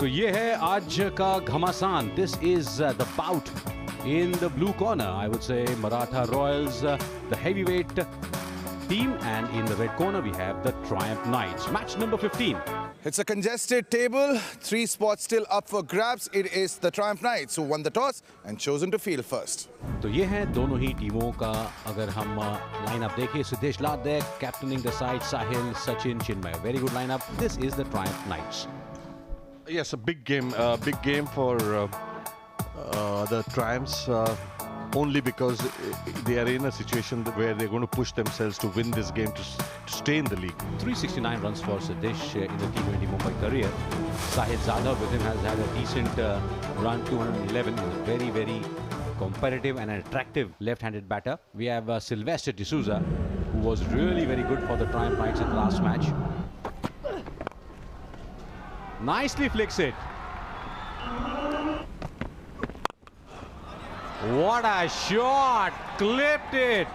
तो ये है आज का घमासान. This is the bout in the blue corner. I would say Maratha Royals, the heavyweight team, and in the red corner we have the Triumph Knights. Match number 15. It's a congested table. 3 spots still up for grabs. It is the Triumph Knights who won the toss and chosen to field first. तो ये है दोनों ही टीमों का अगर हम lineup देखें. Siddesh Ladek captaining the side, Sahil, Sachin, Chinmay. Very good lineup. This is the Triumph Knights. Yes, a big game for the Triumphs. Only because they are in a situation where they're going to push themselves to win this game to stay in the league. 369 runs for Siddesh in the T20 Mumbai career. Sahil Zadhav with him has had a decent run, 211. He's a very, very competitive and an attractive left-handed batter. We have Sylvester D'Souza, who was really very good for the Triumph Knights in the last match. Nicely flicks it. What a shot! Clipped it.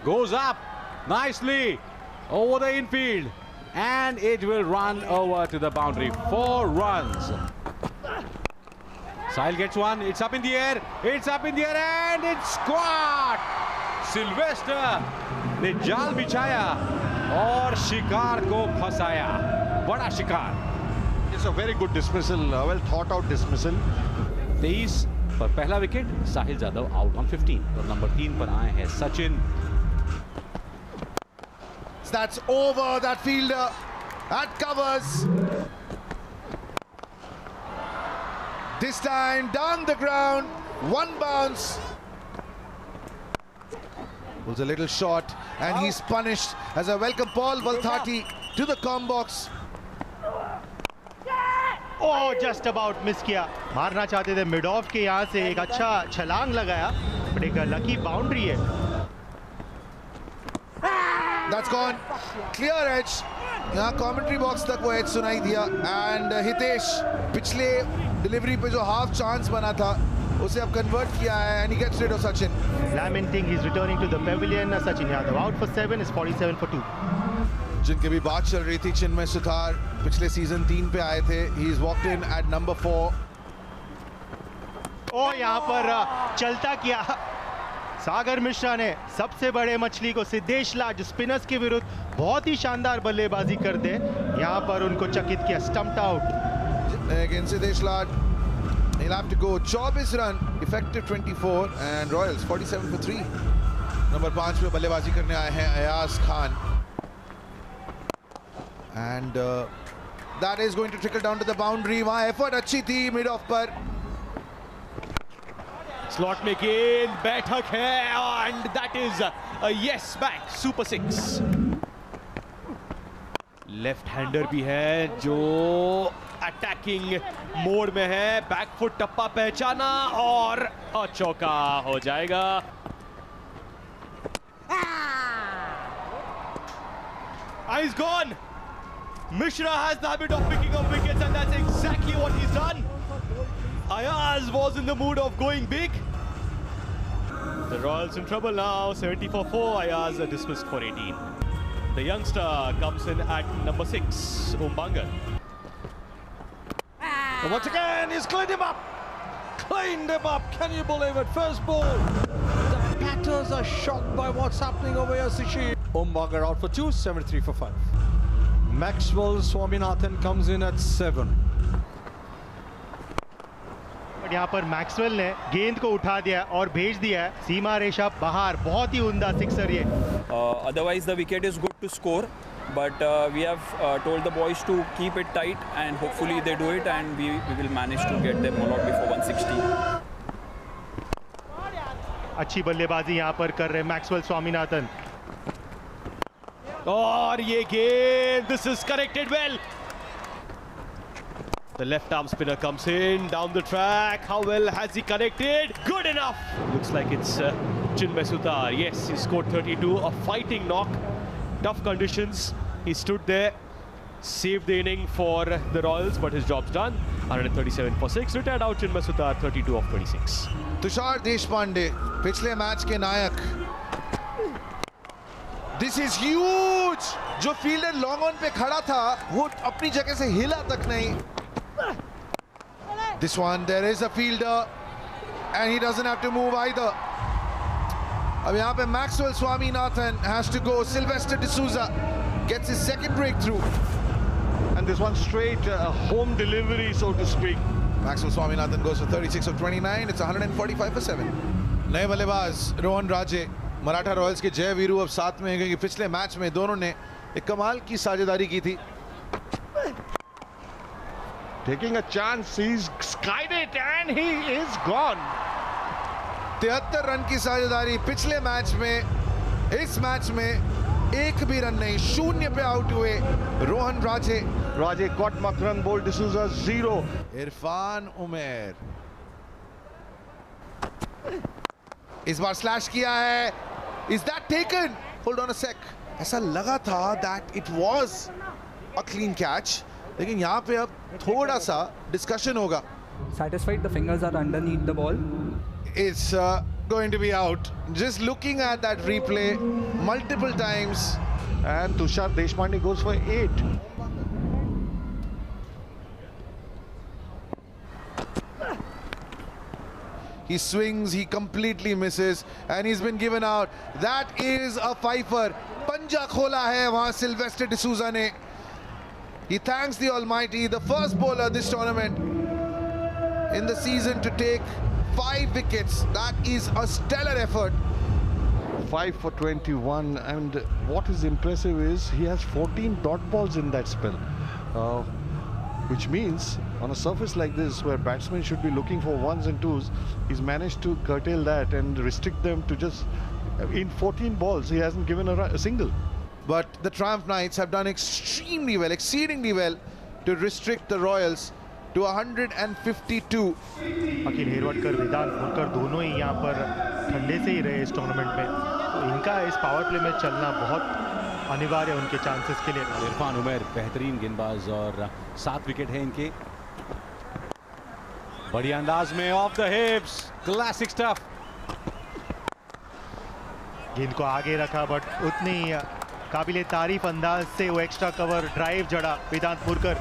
Goes up nicely over the infield, and it will run over to the boundary. 4 runs. Sahil gets one. It's up in the air. It's up in the air, and it's caught. Sylvester ने जाल बिछाया और शिकार को फंसाया. बड़ा शिकार. It's a very good dismissal, well thought out dismissal. 23 पर पहला wicket. Sahil Jadhav out on 15. और नंबर 3 पर आए हैं Sachin. That's over. That fielder that covers. This time down the ground. 1 bounce. Was a little short, and he's punished as a welcome Paul Valthati to the com box. Oh just about miss किया. मारना चाहते थे mid of के. यहाँ से एक अच्छा छलांग लगाया, बट एक लकी बाउंड्री है. That's gone. Clear edge. यहाँ कमेंट्री बॉक्स तक वो एज सुनाई दिया. एंड हितेश पिछले डिलीवरी पे जो हाफ चांस बना था उसे अब कन्वर्ट किया है. And he gets rid of Sachin. Lamenting he's returning to the pavilion. Sachin Yadav out for 7 is 47 for 2. जिनकी भी बात चल रही थी, चिन्मय सुथार पिछले सीजन 3 पे आए थे. He is walked in at number 4. ओ यहाँ पर चलता किया सागर मिश्रा ने. सबसे बड़े मछली को सिद्धेश लाड जो स्पिनर्स के विरुद्ध बहुत ही शानदार बल्लेबाजी कर दे, यहाँ पर उनको चकित किया. Stumped out. Again Siddhesh Lad. He'll have to go. 24 run, effective 24, and Royals 47 for 3. Number 5 पे बल्लेबाजी करने आए हैं Ayaz Khan. And that is going to trickle down to the boundary. वहाँ एफर्ट अच्छी थी मिड ऑफ पर. स्लॉट में गेंद बैठक है, and that is a yes back super 6. Left hander भी है जो अटैकिंग मोड में है. बैक फुट टप्पा पहचाना और चौका हो जाएगा. He's gone. Mishra has the habit of picking up wickets, and that's exactly what he's done. Ayaz was in the mood of going big. The Royals in trouble now. 70 for 4. Ayaz dismissed for 18. The youngster comes in at number 6, Umbangar. And once again, he's cleaned him up. Cleaned him up. Can you believe it? First ball. The batters are shocked by what's happening over here, Sishi. Umbangar out for 2, 73 for 5. Maxwell Swaminathan comes in at 7. But यहाँ पर Maxwell ने गेंद को उठा दिया और भेज दिया है सीमा रेशा बाहर. बहुत ही उम्दा सिक्सर ये. Otherwise the wicket is good to score, but we have told the boys to keep it tight, and hopefully they do it, and we will manage to get them all out before 160. अच्छी बल्लेबाजी यहाँ पर कर रहे Maxwell Swaminathan. और ये गेंद, this is connected well. The left arm spinner comes in down the track. How well has he connected? Good enough. Looks like it's Chinmay Suthar. Yes, he scored 32. A fighting knock. Tough conditions. He stood there, saved the inning for the Royals, but his job's done. 137 for 6. Retired out Chinmay Suthar, 32 of 26. Tushar Deshpande पिछले match के नायक. This is huge. जो fielder long on पे खड़ा था वो अपनी जगह से हिला तक नहीं. This one, there is a fielder and he doesn't have to move either. अब यहाँ पे Maxwell Swaminathan has to go. Sylvester D'Souza gets his second breakthrough. And this one straight home delivery, so to speak. Maxwell Swaminathan goes for 36 of 29. It's 145 for 7. नए बल्लेबाज रोहन राजे Maratha Royals के जय वीरू अब साथ में हैं क्योंकि पिछले मैच में दोनों ने एक कमाल की साझेदारी की थी. Taking a chance, he's skied it and he is gone. 73 run की साझेदारी पिछले मैच में. इस मैच में एक भी रन नहीं, 0 पे आउट हुए रोहन राजे. Raje got Makran bowled D'Souza 0. Irfan उमेर इस बार स्लैश किया है. Is that taken? Hold on a sec. ऐसा लगा था that it was a clean catch, लेकिन यहाँ पे अब थोड़ा सा डिस्कशन होगा. Satisfied the fingers are underneath the ball. It's going to be out. Just looking at that replay multiple times. And Tushar Deshpande goes for 8. He swings, he completely misses, and he's been given out. That is a fifer. Panja khola hai wahan Sylvester D'Souza ne. He thanks the Almighty, the first bowler this tournament in the season to take 5 wickets. That is a stellar effort. 5 for 21, and what is impressive is he has 14 dot balls in that spell, which means on a surface like this where batsmen should be looking for ones and twos, he's managed to curtail that and restrict them to just, in 14 balls he hasn't given a single. But the Triumph Knights have done extremely well, exceedingly well, to restrict the Royals to 152. अखिल हेरवटकर, वेदांत मुरकर दोनों ही यहाँ पर ठंडे से ही रहे इस tournament में, तो इनका इस पावर प्ले में चलना बहुत अनिवार्य है उनके चांसेस के लिए. इरफान उमर बेहतरीन गेंदबाज और 7 विकेट है इनके. बढ़िया अंदाज में ऑफ द हिप्स, क्लासिक स्टफ. गेंद को आगे रखा बट उतनी काबिले तारीफ अंदाज से वो एक्स्ट्रा कवर ड्राइव जड़ा वेदांत Murkar.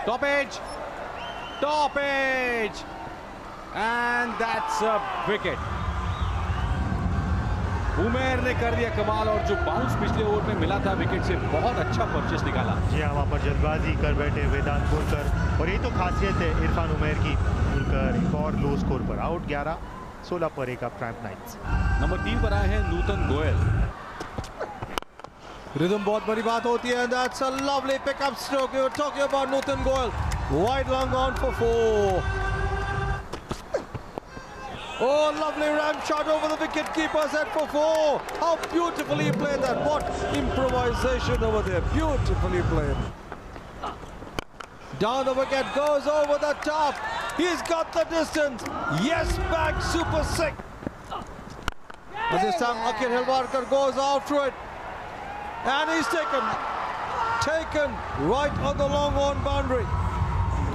Top edge, and that's a wicket. उमेर ने कर दिया कमाल, और जो बाउंस पिछले ओवर में मिला था विकेट से, बहुत अच्छा परचेस निकाला. जी हाँ, वहाँ पर जल्दबाजी कर बैठे वेदांत मुरकर, और यही तो खासियत है इरफान उमेर की. मुरकर एक और लो स्कोर पर आउट. 11-16 पर एक ट्रायम्फ नाइट्स. नंबर 3 पर आए हैं नूतन गोयल. Rhythm बहुत बड़ी बात होती है. That's a lovely pickup stroke. We were talking about Nutan Goyal. Wide long on for 4. Oh, lovely ramp shot over the wicket keeper set for 4. How beautifully he played that. What improvisation over there. Beautifully played. Down the wicket, goes over the top. He's got the distance. Yes, back, super sick. But this time Akhil Helwalkar goes after it. And he's taken right on the long on boundary.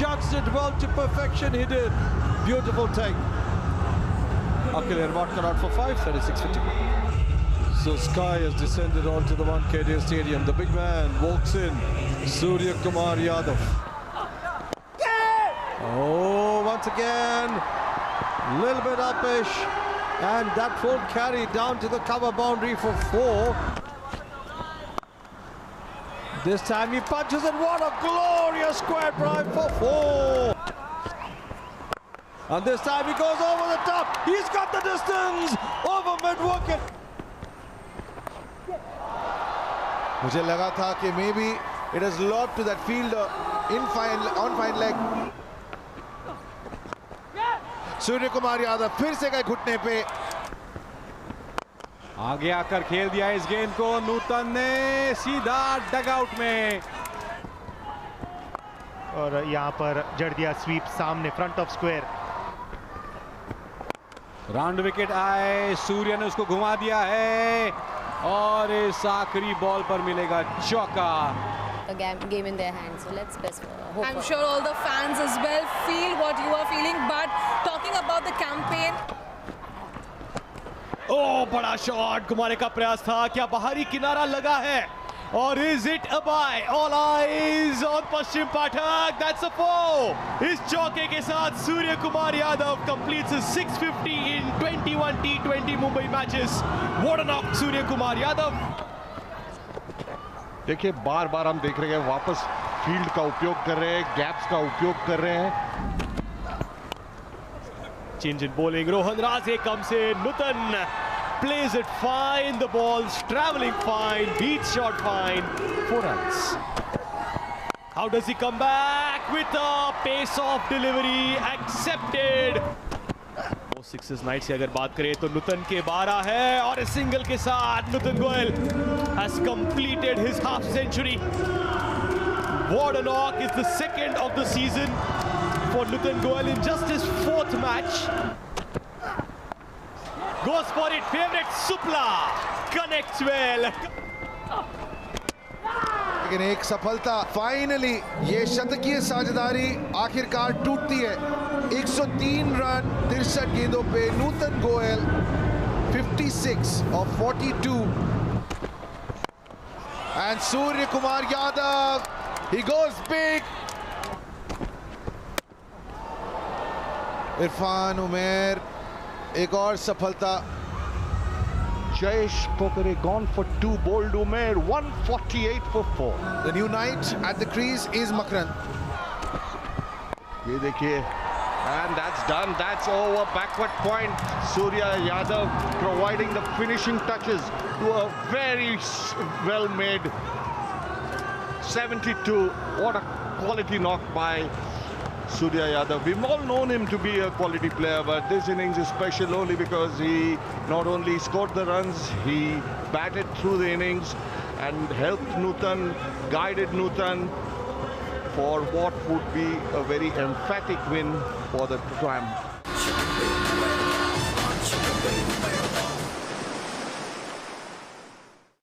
Judged it well to perfection, he did. Beautiful take. Akhil Helwalkar out for 5, 36 for 2. So Sky has descended onto the Wankhede Stadium. The big man walks in, Surya Kumar Yadav. Oh, once again, little bit upish. And that full carry down to the cover boundary for 4. This time he punches it. What a glorious square drive for 4. And this time he goes over the top. He's got the distance over mid-wicket. मुझे लगा था कि maybe it has lobbed to that fielder on fine leg. सूर्य कुमार यादव फिर से गए घुटने पे. आगे आकर खेल दिया इस गेंद को नूतन ने सीधा डगआउट में, और यहाँ पर जड़ दिया स्वीप सामने front of square. Round wicket आए, सूर्य ने उसको घुमा दिया है और इस आखिरी बॉल पर मिलेगा चौका. The game in their hands, so let's best hope. I'm sure all the fans as well feel what you are feeling, but talking about the campaign, ओ बड़ा शॉट घुमाने का प्रयास था, क्या बाहरी किनारा लगा है और is it a bye? All eyes on Pashchim Pathak, that's a 4। इस चौके के साथ Surya Kumar Yadav completes 650 in 21 T20 Mumbai matches. What a knock Surya Kumar Yadav. देखिए बार बार हम देख रहे हैं वापस फील्ड का उपयोग कर रहे हैं, गैप्स का उपयोग कर रहे हैं। Change in bowling. Rohan Raze comes in. Nutan plays it fine. The ball's traveling fine. Beats shot fine. 4 runs. How does he come back with a pace-off delivery? Accepted. वो sixes night से अगर बात करें तो नुतन के 12 है और इस सिंगल के साथ Nutan Goyal has completed his half century. What a knock! It's the second of the season for Nutan Goel in just his 4th match. Goes for it, favorite Supla connects well. लेकिन एक सफलता, फाइनली ये शतकीय साझेदारी आखिरकार टूटती है। 103 रन 63 गेंदों पे नूतन Goyal 56 of 42 and Surya Kumar Yadav, he goes big. Irfan उमेर एक और सफलता। Jayesh Pokare gone for 2, bowled Umair 148 for 4. The new knight at the crease is Makran. ये देखिए, and that's done. That's over. Backward point. Surya Yadav providing the finishing touches to a very well-made 72. What a quality knock by Surya Yadav. We've all known him to be a quality player, but this innings is special only because he not only scored the runs, he batted through the innings and helped Nutan, guided Nutan for what would be a very emphatic win for the triumph.